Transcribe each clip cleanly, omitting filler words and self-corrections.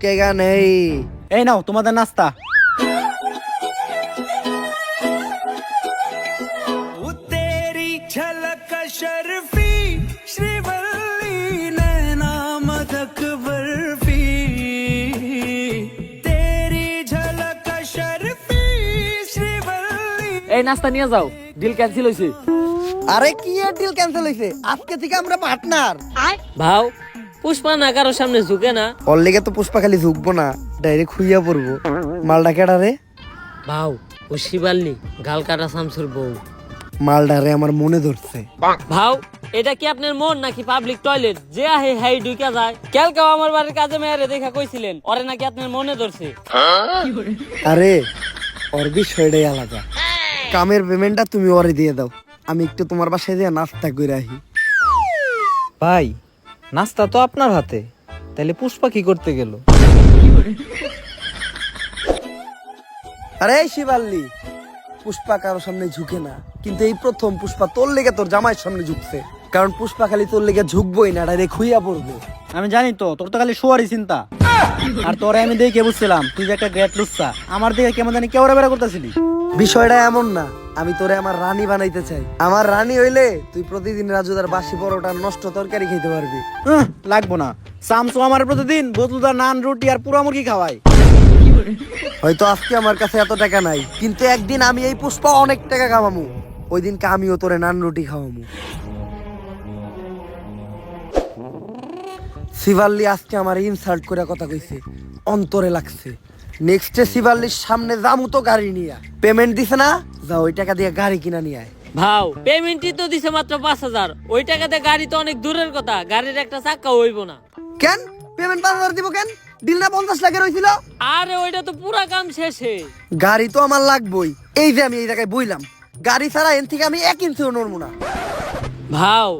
কেগা নেই। এই নাও তোমাদের নাস্তা। तेरी झलक शर्फी श्रीवल्ली नैना मदक बर्फी तेरी झलक शर्फी श्रीवल्ली। এই নাস্তা নিয়ে যাও, ডিল ক্যান্সেল হয়েছে। আরে কি এর ডিল ক্যান্সেল হইছে? আজকে থেকে আমরা পার্টনার। ভাও পুষ্পা না কারোর সামনে ঝুঁকে না। ওর লেগে তো পুষ্পা খালি ঝুঁকবো না, ডাইরেক্ট খুইয়া পড়বো। মালটা কেডা রে? ভাও ও শিবাল্লি গাল কাটা শামসুর বউ। মালটা রে আমার মনে ধরছে। ভাও এটা কি আপনার মন নাকি পাবলিক টয়লেট? যে আহে হাই ঢুকে যায়। কালকেও আমার বাড়ির কাজে মেয়েরে দেখা কইছিলেন, ওরে নাকি আপনার মনে ধরছে। আরে ওর বিষয়টাই আলাদা। কামের পেমেন্টটা তুমি ওরে দিয়ে দাও, আমি একটু তোমার বাসায় দিয়ে নাস্তা করে আহি। ভাই নাস্তা তো আপনার হাতে, তাহলে পুষ্পা কি করতে গেল? আরে শিবাল্লি, পুষ্পা কারোর সামনে ঝুঁকে না, কিন্তু এই প্রথম পুষ্পা তোর লেগে তোর জামাইয়ের সামনে ঝুঁকছে। কারণ পুষ্পা খালি তোর লেগে ঝুঁকবোই না, ডাইরেক্ট খুইয়া পড়বো। আমি জানি তো তোর তো খালি শোয়ারই চিন্তা। আর তোরে আমি দেখে বুঝছিলাম তুই যে একটা গ্রেট লুচ্চা। আমার দিকে কেমন জানি কেওড়া বেড়া করতেছিলি। বিষয়টা এমন না, আমি তোরে আমার রানী বানাইতে চাই। আমার রানী হইলে তুই প্রতিদিন রাজুদার বাসি পরোটা নষ্ট তরকারি খেতে পারবি। লাগবো না, সামসু আমার প্রতিদিন বোতলদার নান রুটি আর পুরা মুরগি খাওয়াই। হয়তো আজকে আমার কাছে এত টাকা নাই, কিন্তু একদিন আমি এই পুষ্পা অনেক টাকা কামামু। ওই দিনকে আমিও তোরে নান রুটি খাওয়ামু। শিবাল্লি আজকে আমার ইনসাল্ট করে কথা কইছে, অন্তরে লাগছে। নেক্সটে শিবাল্লির সামনে যামু তো গাড়ি নিয়ে। পেমেন্ট দিছে না, যা ওই টাকা দিয়ে গাড়ি কিনা নিয়ে আয়। ভাও পেমেন্টই তো দিছে মাত্র 5,000। ওই টাকাতে গাড়ি তো অনেক দূরের কথা, গাড়ির একটা চাক্কা হইব না। কেন পেমেন্ট 5,000 দিব কেন? ডিল না 50 লাখের হইছিল? আরে ওইটা তো পুরা কাম শেষে। গাড়ি তো আমার লাগবই। এই যে আমি এই জায়গায় বইলাম, গাড়ি ছাড়া এন থেকে আমি 1 ইঞ্চিও নড়বো না। ভাও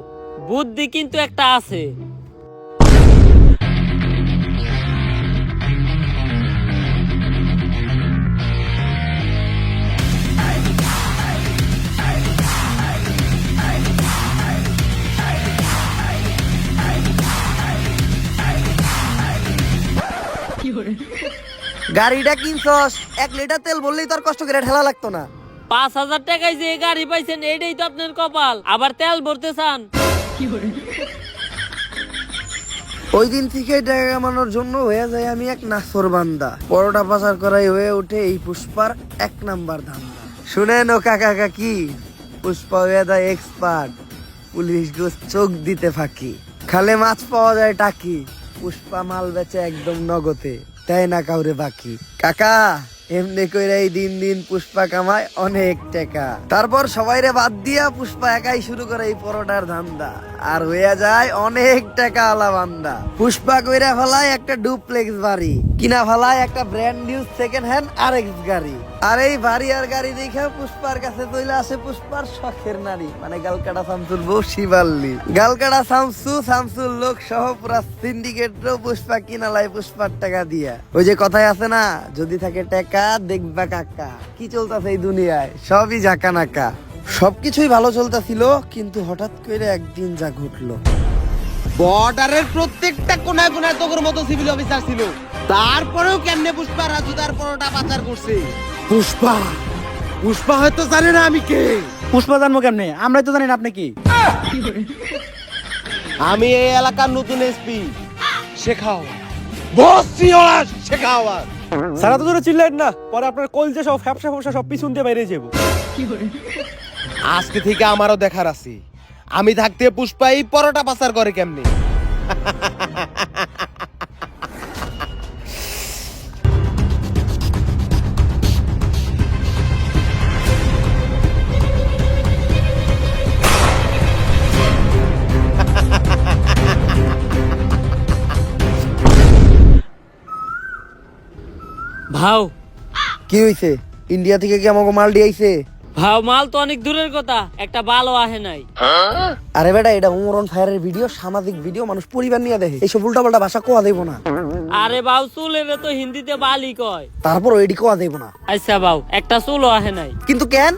বুদ্ধি কিন্তু একটা আছে। গাড়িটা কিনছস, 1 লিটার তেল বললেই তোর কষ্ট করে ঠেলা লাগতো না। 5,000 টাকায় যে গাড়ি পাইছেন এইটাই তো আপনার কপাল, আবার তেল ভরতে চান। ওই দিন থেকে টাকা কামানোর জন্য হয়ে যায় আমি এক নাছর বান্দা। পরোটা পাচার করাই হয়ে ওঠে এই পুষ্পার 1 নাম্বার ধান্দা। শুনেন ও কাকা কাকি, পুষ্পা হয়ে যায় এক্সপার্ট। পুলিশ গোস চোখ দিতে ফাঁকি, খালে মাছ পাওয়া যায় টাকি। পুষ্পা মাল বেচে একদম নগদে, তাই না কাউরে বাকি। কাকা এমনি কইরা এই দিন দিন পুষ্পা কামায় অনেক টাকা। তারপর সবাইরে বাদ দিয়া পুষ্পা একাই শুরু করে এই পরোটার ধান্দা, আর হইয়া যায় অনেক টাকা আলা বান্দা। পুষ্পা কইরা ফেলায় একটা ডুপ্লেক্স বাড়ি, কিনা ফেলায় একটা brand new second hand RX গাড়ি। আর এই বাড়ি আর গাড়ি দেখা পুষ্পার কাছে চলে আসে পুষ্পার শখের নারী, মানে গালকাটা শামসুর বউ শিবাল্লি। গালকাটা শামসুর লোক সহ পুরা সিন্ডিকেটও পুষ্পা কিনালাই পুষ্পার টাকা দিয়া। ওই যে কথাই আছে না, যদি থাকে টাকা দেখবা কাকা। কি চলতেছে এই দুনিয়ায়, সবই ঝাঁকা নাকা। সবকিছুই ভালো চলতেছিল, কিন্তু হঠাৎ করে একদিন যা ঘটলো। বর্ডারের প্রত্যেকটা কোনায় কোনায় তোর মতো সিভিল অফিসার ছিল, তারপরেও কেমনে পুষ্পা রাজুদার পরোটা পাচার করছে। পুষ্পা পুষ্পা হয়তো জানে না আমি কে। পুষ্পা জানবো কেমনে? আমরাই তো জানি না আপনি কি। আমি এই এলাকার নতুন এসপি শেখাও, বসছি ওরা শেখাও। সারা তো ধরে চিল্লেন না, পরে আপনার কলজে সব ফ্যাপসা ফ্যাপসা সব পিছন দিয়ে বাইরে যাবো। আজকে থেকে আমারও দেখার আছে, আমি থাকতে পুষ্পা এই পরোটা পাচার করে কেমনে। ভাও কি হইছে? ইন্ডিয়া থেকে কি আমাকে মাল দিয়েছে? ভাও মাল তো অনেক দূরের কথা, একটা বালও আহে নাই। আরে বেটা, এটা উমরন ফায়ারের ভিডিও, সামাজিক ভিডিও, মানুষ পরিবার নিয়ে দেখে। এইসব উল্টাপাল্টা ভাষা কোয়া দেব না। আরে বাউ চুলের তো হিন্দিতে বালি কয়। তারপর এডি কোয়া দেব না। আচ্ছা বাউ একটা চুলও আহে নাই। কিন্তু কেন?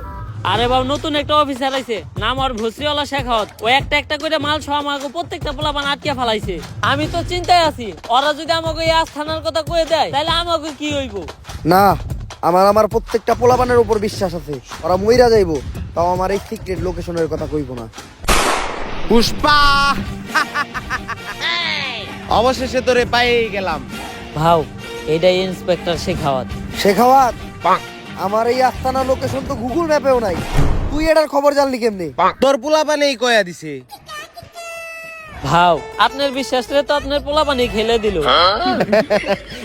আরে বাবু নতুন একটা অফিসার আইছে, নাম আর ভসরিওয়ালা শেখাওয়াত। ও একটা একটা করে মাল সহ আমাকে প্রত্যেকটা পোলাপান আটকে ফেলাইছে। আমি তো চিন্তায় আছি, ওরা যদি আমাকে এই আস্থানার কথা কয়ে দেয় তাহলে আমাকে কি হইব? না, আমার প্রত্যেকটা পোলাপানের উপর বিশ্বাস আছে, ওরা মইরা যাইবো, তাও আমার এই সিক্রেট লোকেশনের কথা কইব না। পুষ্পা অবশেষে তোরে পেয়ে গেলাম। ভাও, এটাই ইন্সপেক্টর শেখাওয়াত। শেখাওয়াত, আমার এই আস্তানা লোকেশন তো গুগল ম্যাপেও নাই, তুই এটার খবর জানলি কেমনে? তোর পোলাপানেই কয়া দিছে। ভাও, আপনার বিশ্বাস রে তো আপনার পোলাপানি খেলে দিল।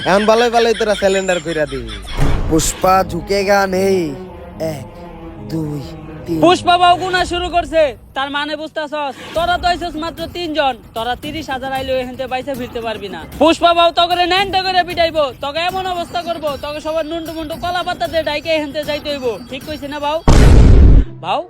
এখন ভালোই ভালোই তোরা সিলিন্ডার কইরা দি। পুষ্পা ঝুঁকেগা নেই, 1 2 3। পুষ্পা বাবু গুনা শুরু করছে, তার মানে বুঝতাছস? তোরা তো আইছস মাত্র 3 জন, তোরা 30,000 আইলে এখানতে বাইসা ফিরতে পারবি না। পুষ্পা বাবু তগরে নাইনটা করে পিটাইবো, তোকে এমন অবস্থা করবো, তোকে সবার নুন্টু মুন্টু কলা পাতা দিয়ে ডাইকে এখানতে যাইতে হইব। ঠিক কইছি না বাউ? বাউ,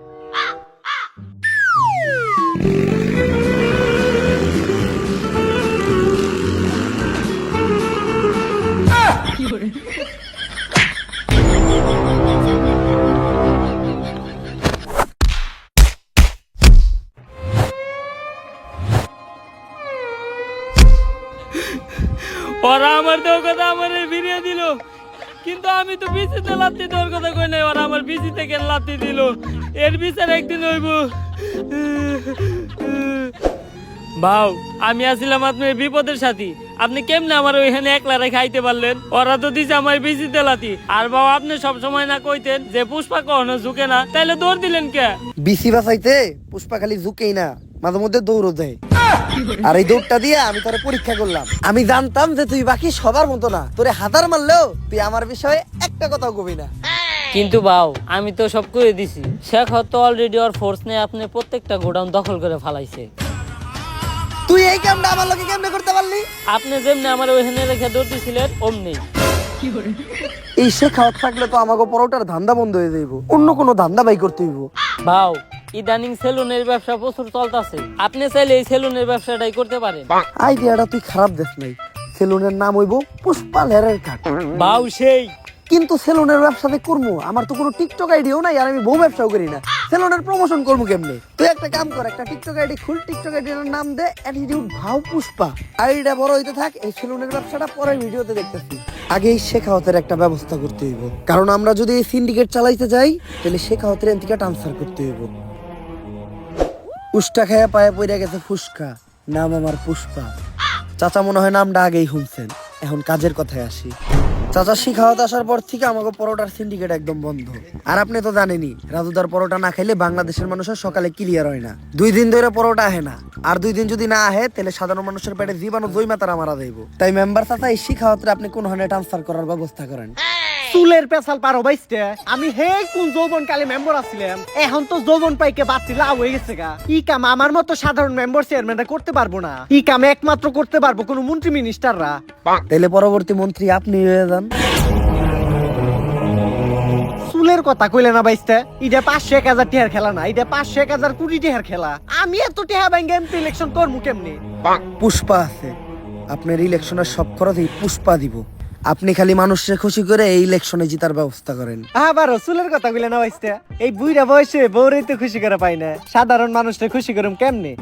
ওরা আমার দেওয়ার কথা আমার ফিরিয়ে দিল, কিন্তু আমি তো বিসিতে লাত্তি দেওয়ার কথা কই নাই, ওরা আমার বিসি থেকে লাত্তি দিল। এর বিচার একদিন হইব। ভাও, আমি আসছিলাম আপনার বিপদের সাথী, আপনি কেমনে আমার ওইখানে একলা রেখে আইতে পারলেন? ওরা তো দিছে আমার বিসিতে লাত্তি। আর বাবা, আপনি সব সময় না কইতেন যে পুষ্পা কখনো ঝুঁকে না, তাইলে দৌড় দিলেন কে? বিসি বাঁচাইতে পুষ্পা খালি ঝুঁকেই না, মাঝে মধ্যে দৌড়ও দেয়। আর এই দৌড়টা দিয়ে আমি তোরে পরীক্ষা করলাম। আমি জানতাম যে তুই বাকি সবার মতো না, তোরে হাজার মারলেও তুই আমার বিষয়ে একটা কথাও কবি না। কিন্তু বাউ, আমি তো সব করে দিছি। শেখ তো অলরেডি ওর ফোর্স নিয়ে আপনি প্রত্যেকটা গোডাউন দখল করে ফেলাইছে। তুই এই কামটা আমার লোকে কেমনে করতে পারলি? আপনি যেমনি আমার ওইখানে রেখে দৌড় দিছিলেন অমনি। এই শেখাওয়াত থাকলে তো আমাকে পরোটার ধান্দা বন্ধ হয়ে যাইব, অন্য কোনো ধান্দা বাই করতে হইব। ভাও, ইদানিং সেলুনের ব্যবসা প্রচুর চলতেছে, আপনি চাইলে এই সেলুনের ব্যবসাটাই করতে পারেন। আইডিয়াটা তুই খারাপ দেখ নাই, সেলুনের নাম হইব পুষ্পা লেরের কাট। ভাও সেই, কিন্তু সেলুনের ব্যবসাতে করবো, আমার তো কোনো টিকটক আইডিও নাই, আর আমি বউ ব্যবসাও করি না, সেলুনের প্রমোশন করবো কেমনে? তুই একটা কাম কর, একটা টিকটক আইডি খুল, টিকটক আইডির নাম দে অ্যাটিটিউড ভাও পুষ্পা। আইডিটা বড় হইতে থাক, এই সেলুনের ব্যবসাটা পরের ভিডিওতে দেখতেছি। আগে এই শেখাওয়াতের একটা ব্যবস্থা করতে হইব, কারণ আমরা যদি এই সিন্ডিকেট চালাইতে যাই তাহলে শেখাওয়াতের এন থেকে ট্রান্সফার করতে হইব। উষ্টা খায়া পায়ে পড়ে গেছে ফুসকা, নাম আমার পুষ্পা। চাচা মনে হয় নামটা আগেই শুনছেন, এখন কাজের কথায় আসি। চাচা শিখাওয়াত আসার পর থেকে আমাকে পরোটার সিন্ডিকেট একদম বন্ধ। আর আপনি তো জানেনই, রাজুদার পরোটা না খাইলে বাংলাদেশের মানুষের সকালে ক্লিয়ার হয় না। 2 দিন ধরে পরোটা আহে না, আর 2 দিন যদি না আহে তাহলে সাধারণ মানুষের পেটে জীবাণু জয় মাতারা মারা যাইব। তাই মেম্বার চাচা এই শিখাওয়াতরে আপনি কোন হানে ট্রান্সফার করার ব্যবস্থা করেন। চুলের পেশাল পারো বাইসতে, আমি হে কোন যৌবন কালে মেম্বার আছিলাম, এখন তো যৌবন পাইকে বাড়তি লাভ হয়ে গেছে গা। ই কাম আমার মতো সাধারণ মেম্বার চেয়ারম্যানরা করতে পারবো না, ই কাম একমাত্র করতে পারবো কোন মন্ত্রী মিনিস্টাররা। তাহলে পরবর্তী মন্ত্রী আপনি হয়ে যান। চুলের কথা কইলে না বাইসতে, এটা 500-1000 টিহার খেলা না, এটা 500-1000 কোটি টিহার খেলা। আমি এত টিহা ব্যাংকে এমপি ইলেকশন করবো কেমনি? পুষ্পা আছে, আপনার ইলেকশনের সব খরচ এই পুষ্পা দিব। আপনি খালি মানুষকে খুশি করে এই ইলেকশনে জিতার ব্যবস্থা করেন। আবার চুলের কথা কইলে না বাইসতে, এই বুইড়া বয়সে বউরে তো খুশি করে পাই না, সাধারণ মানুষকে খুশি করুম কেমনে?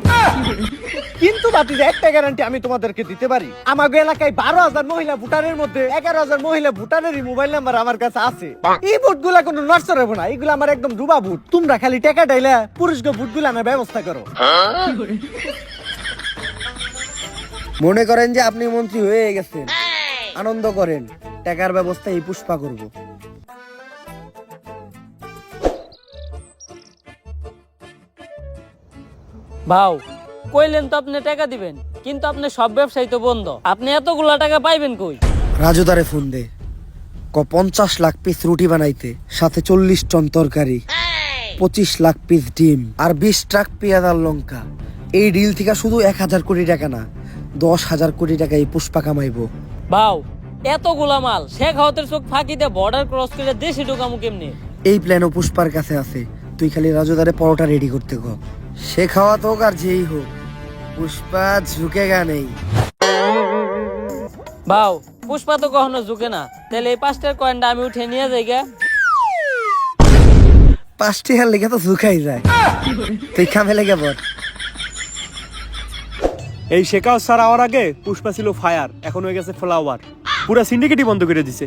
কিন্তু বাতিজা একটা গ্যারান্টি আমি তোমাদেরকে দিতে পারি, আমাগো এলাকায় 12,000 মহিলা ভোটারের মধ্যে 11,000 মহিলা ভোটারেরই মোবাইল নাম্বার আমার কাছে আছে। এই ভোটগুলা কোনো নষ্ট হবে না, এগুলো আমার একদম ডুবা ভোট। তোমরা খালি টাকা ডাইলা পুরুষকে ভোটগুলো আনার ব্যবস্থা করো। মনে করেন যে আপনি মন্ত্রী হয়ে গেছেন, আনন্দ করেন, টাকার ব্যবস্থা এই পুষ্পা করব। ভাও, কইলেন তো আপনি টাকা দিবেন, কিন্তু আপনি সব ব্যবসায়ী তো বন্ধ, আপনি এতগুলা টাকা পাইবেন কই? রাজুদারে ফোন দে, 50 লাখ পিস রুটি বানাইতে, সাথে 40 টন তরকারি, 25 লাখ পিস ডিম, আর 20 ট্রাক পেঁয়াজ আর লঙ্কা। এই ডিল থেকে শুধু 1000 কোটি টাকা না, 10,000 কোটি টাকা এই পুষ্পা কামাইবো। ভাও, এতগুলা মাল শেখ হাওয়াতের চোখ ফাঁকিতে বর্ডার ক্রস করে দেশে ঢোকামু কেমনে? এই প্ল্যানও পুষ্পার কাছে আছে, তুই খালি রাজুদারে পরোটা রেডি করতে গো। সে খাওয়া হোক আর যেই হোক, পুষ্পা ঝুঁকেগা নেই। ভাও, পুষ্পা তো কখনো ঝুঁকে না, তাহলে এই 5টার কয়েনটা আমি উঠে নিয়ে যাই গে। 5টি হার লেগে তো ঝুঁকাই যায়। তুই কামে লেগে বল। এই শেখাও স্যার আওয়ার আগে পুষ্পা ছিল ফায়ার, এখন হয়ে গেছে ফ্লাওয়ার, পুরা সিন্ডিকেটই বন্ধ করে দিছে।